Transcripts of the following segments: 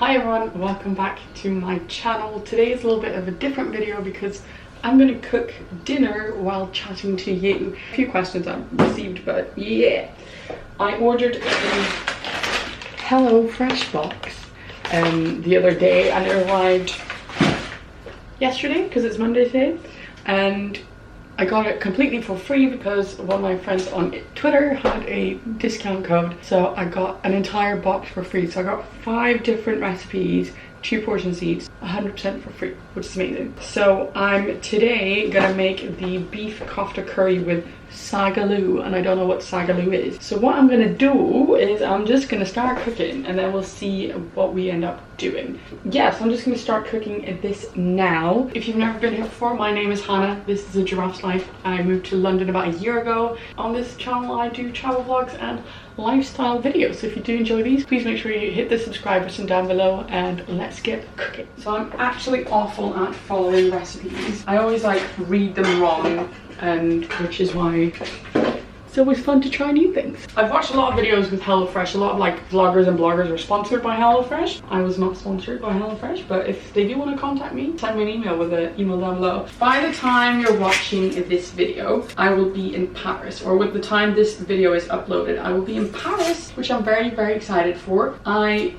Hi everyone, welcome back to my channel. Today is a little bit of a different video because I'm gonna cook dinner while chatting to you. A few questions I've received, but yeah. I ordered a HelloFresh box the other day and it arrived yesterday because it's Monday today, and I got it completely for free because one of my friends on Twitter had a discount code, so I got an entire box for free. So I got 5 different recipes, 2 portions each, 100% for free, which is amazing. So I'm today gonna make the beef kofta curry with sagaloo, and I don't know what sagaloo is. So what I'm gonna do is I'm just gonna start cooking and then we'll see what we end up doing. Yes, I'm just gonna start cooking this now. If you've never been here before, my name is Hannah. This is A Giraffe's Life. I moved to London about a year ago. On this channel I do travel vlogs and lifestyle videos, so if you do enjoy these, please make sure you hit the subscribe button down below and let's get cooking. So I'm actually awful at following recipes. I always like read them wrong, and which is why it's always fun to try new things. I've watched a lot of videos with HelloFresh. A lot of like vloggers and bloggers are sponsored by HelloFresh. I was not sponsored by HelloFresh, but if they do want to contact me, send me an email with the email down below. By the time you're watching this video, I will be in Paris, or with the time this video is uploaded, I will be in Paris, which I'm very, very excited for. I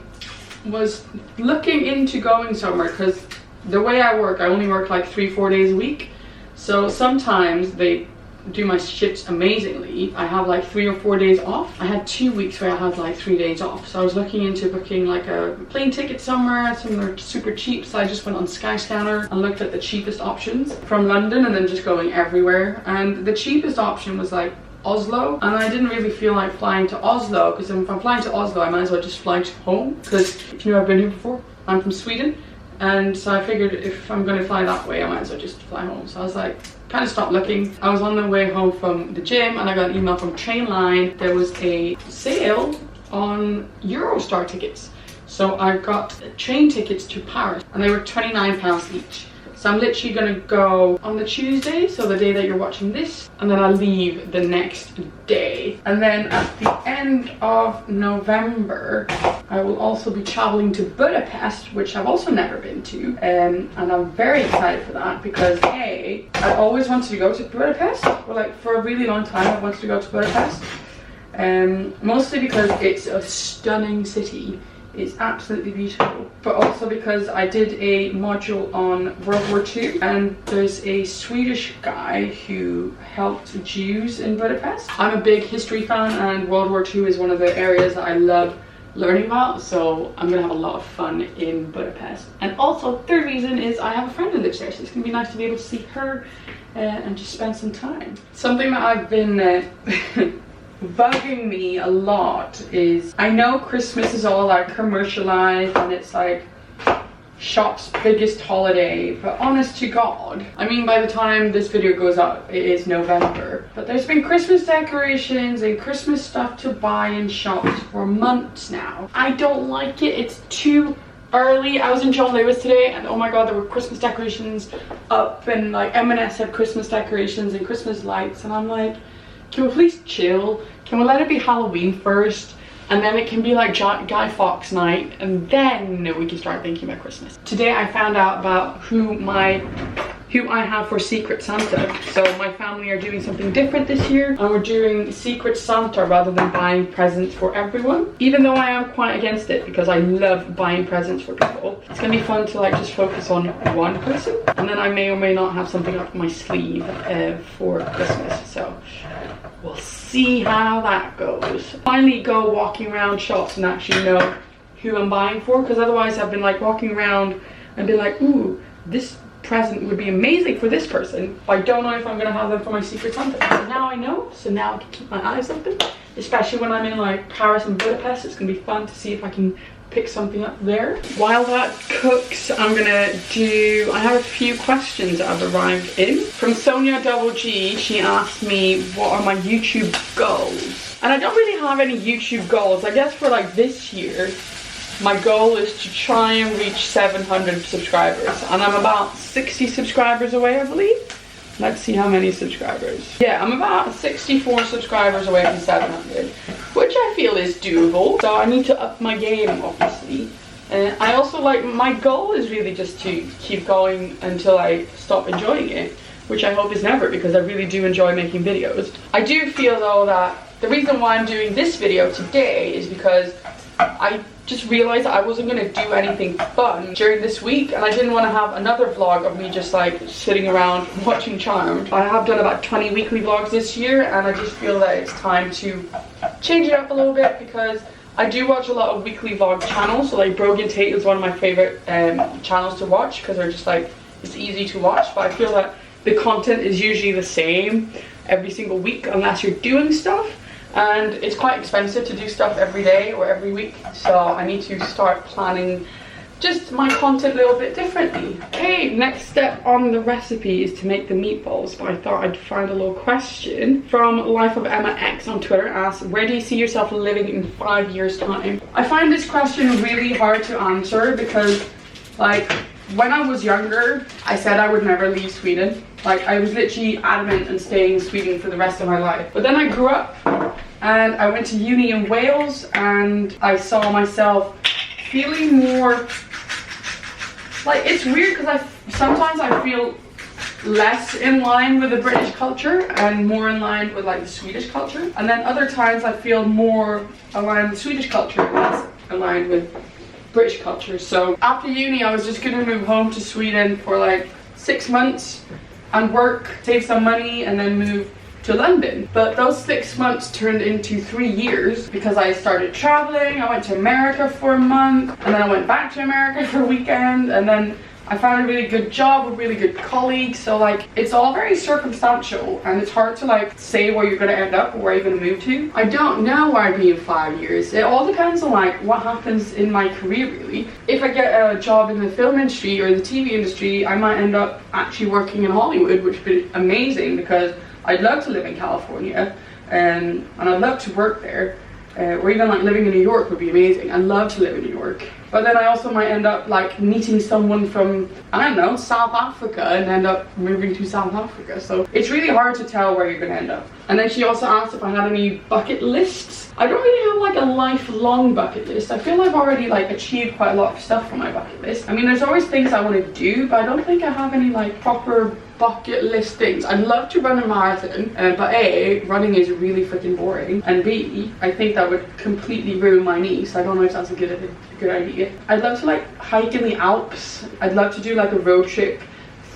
was looking into going somewhere because the way I work, I only work like 3-4 days a week. So sometimes they do my shifts amazingly. I have like 3 or 4 days off. I had 2 weeks where I had like 3 days off. So I was looking into booking like a plane ticket somewhere super cheap. So I just went on Skyscanner and looked at the cheapest options from London and then just going everywhere. And the cheapest option was like Oslo, and I didn't really feel like flying to Oslo because if I'm flying to Oslo I might as well just fly to home, because if you know I've been here before, I'm from Sweden. And so I figured if I'm going to fly that way, I might as well just fly home. So I was like, kind of stopped looking. I was on the way home from the gym and I got an email from Trainline. There was a sale on Eurostar tickets. So I got train tickets to Paris and they were £29 each. So I'm literally gonna go on the Tuesday, so the day that you're watching this, and then I'll leave the next day. And then at the end of November, I will also be traveling to Budapest, which I've also never been to. And I'm very excited for that because I always wanted to go to Budapest. Well, like for a really long time I've wanted to go to Budapest. Mostly because it's a stunning city. It's absolutely beautiful, but also because I did a module on World War II, and there's a Swedish guy who helped Jews in Budapest. I'm a big history fan and World War II is one of the areas that I love learning about, so I'm gonna have a lot of fun in Budapest. And also, third reason is I have a friend who lives there, so it's gonna be nice to be able to see her and just spend some time. Something that I've been bugging me a lot is, I know Christmas is all like commercialized and it's like shop's biggest holiday, but honest to God, I mean, by the time this video goes up it is November, but there's been Christmas decorations and Christmas stuff to buy in shops for months now. I don't like it. It's too early. I was in John Lewis today and oh my god, there were Christmas decorations up, and like M&S had Christmas decorations and Christmas lights, and I'm like, can we please chill? Can we let it be Halloween first? And then it can be like Guy Fawkes night, and then we can start thinking about Christmas. Today I found out about who I have for Secret Santa. So my family are doing something different this year, and we're doing Secret Santa rather than buying presents for everyone. Even though I am quite against it because I love buying presents for people, it's gonna be fun to like just focus on one person, and then I may or may not have something up my sleeve for Christmas. So we'll see how that goes. Finally go walking around shops and actually know who I'm buying for, because otherwise I've been like walking around and be like, ooh, this present would be amazing for this person, but I don't know if I'm gonna have them for my Secret Santa. So now I know, so now I can keep my eyes open, especially when I'm in like Paris and Budapest. It's gonna be fun to see if I can pick something up there. While that cooks, I'm gonna I have a few questions that have arrived in. From Sonia Double G, she asked me what are my YouTube goals. And I don't really have any YouTube goals. I guess for like this year, my goal is to try and reach 700 subscribers. And I'm about 60 subscribers away, I believe. Let's see how many subscribers. Yeah, I'm about 64 subscribers away from 700, which I feel is doable. So I need to up my game, obviously. I also like, my goal is really just to keep going until I stop enjoying it, which I hope is never, because I really do enjoy making videos. I do feel though that the reason why I'm doing this video today is because I just realized that I wasn't going to do anything fun during this week, and I didn't want to have another vlog of me just like sitting around watching Charmed. I have done about 20 weekly vlogs this year, and I just feel that it's time to change it up a little bit, because I do watch a lot of weekly vlog channels. So like Brogan Tate is one of my favorite channels to watch, because they're just like, it's easy to watch, but I feel that the content is usually the same every single week unless you're doing stuff. And it's quite expensive to do stuff every day or every week, so I need to start planning just my content a little bit differently. Okay, next step on the recipe is to make the meatballs, but I thought I'd find a little question from Life of Emma X on Twitter. Asks, where do you see yourself living in 5 years time? I find this question really hard to answer, because like when I was younger, I said I would never leave Sweden. Like, I was literally adamant on staying in Sweden for the rest of my life. But then I grew up and I went to uni in Wales, and I saw myself feeling more like, it's weird because sometimes I feel less in line with the British culture and more in line with like the Swedish culture, and then other times I feel more aligned with Swedish culture and less aligned with British culture. So after uni I was just gonna move home to Sweden for like 6 months and work, save some money, and then move to London. But those 6 months turned into 3 years, because I started traveling. I went to America for a month, and then I went back to America for a weekend, and then I found a really good job with really good colleagues. So like, it's all very circumstantial, and it's hard to like say where you're gonna end up or where you're gonna move to. I don't know where I'd be in 5 years. It all depends on like what happens in my career really. If I get a job in the film industry or the TV industry, I might end up actually working in Hollywood, which would be amazing, because I'd love to live in California, and I'd love to work there. Or even like living in New York would be amazing. I'd love to live in New York. But then I also might end up like meeting someone from, I don't know, South Africa, and end up moving to South Africa. So it's really hard to tell where you're gonna end up. And then she also asked if I had any bucket lists. I don't really have like a lifelong bucket list. I feel I've already like achieved quite a lot of stuff on my bucket list. I mean, there's always things I want to do, but I don't think I have any like proper bucket list things. I'd love to run a marathon, but A, running is really freaking boring, and B, I think that would completely ruin my knee, so I don't know if that's a good idea. I'd love to like hike in the Alps. I'd love to do like a road trip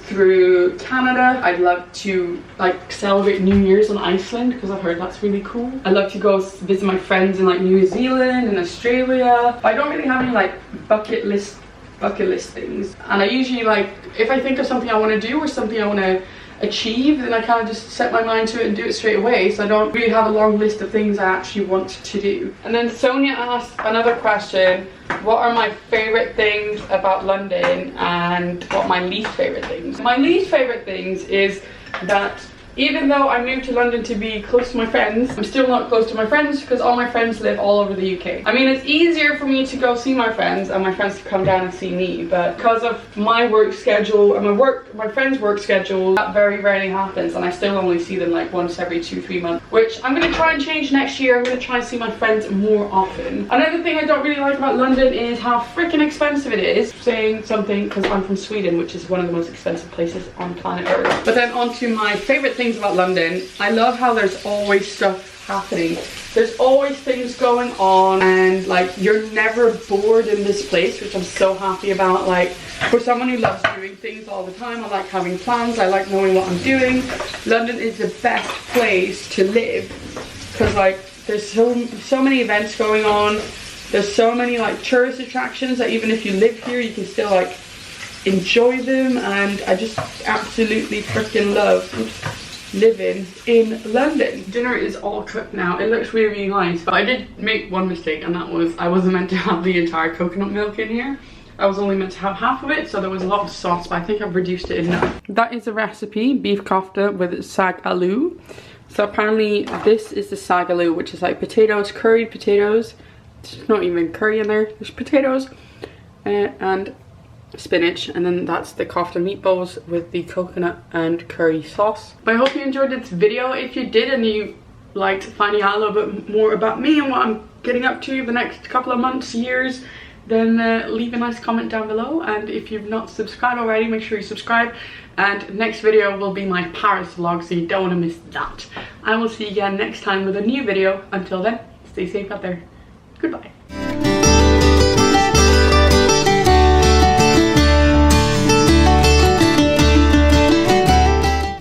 through Canada. I'd love to like celebrate New Year's in Iceland, because I've heard that's really cool. I'd love to go visit my friends in like New Zealand and Australia. But I don't really have any like bucket list things, and I usually like, if I think of something I want to do or something I want to achieve, then I kind of just set my mind to it and do it straight away. So I don't really have a long list of things I actually want to do. And then Sonia asked another question: what are my favorite things about London and what my least favorite things? My least favorite things is that even though I moved to London to be close to my friends, I'm still not close to my friends, because all my friends live all over the UK. I mean, it's easier for me to go see my friends and my friends to come down and see me, but because of my work schedule and my friends' work schedule, that very rarely happens, and I still only see them like once every 2-3 months, which I'm going to try and change next year. I'm going to try and see my friends more often. Another thing I don't really like about London is how freaking expensive it is. Saying something because I'm from Sweden, which is one of the most expensive places on planet Earth. But then on to my favorite things about London. I love how there's always stuff happening. There's always things going on, and like, you're never bored in this place, which I'm so happy about. Like, for someone who loves doing things all the time, I like having plans, I like knowing what I'm doing. London is the best place to live, because like, there's so many events going on. There's so many like tourist attractions that even if you live here, you can still like enjoy them, and I just absolutely freaking love living in London. Dinner is all cooked now. It looks really, really nice, but I did make one mistake, and that was I wasn't meant to have the entire coconut milk in here. I was only meant to have half of it, so there was a lot of sauce, but I think I've reduced it enough. That is a recipe: beef kofta with sag aloo. So apparently this is the sag aloo, which is like potatoes, curried potatoes. There's not even curry in there. There's potatoes and spinach, and then that's the kofta meatballs with the coconut and curry sauce. But I hope you enjoyed this video. If you did and you liked finding out a little bit more about me and what I'm getting up to the next couple of months, years, then leave a nice comment down below, and if you've not subscribed already, make sure you subscribe. And next video will be my Paris vlog, so you don't want to miss that. I will see you again next time with a new video. Until then, stay safe out there. Goodbye.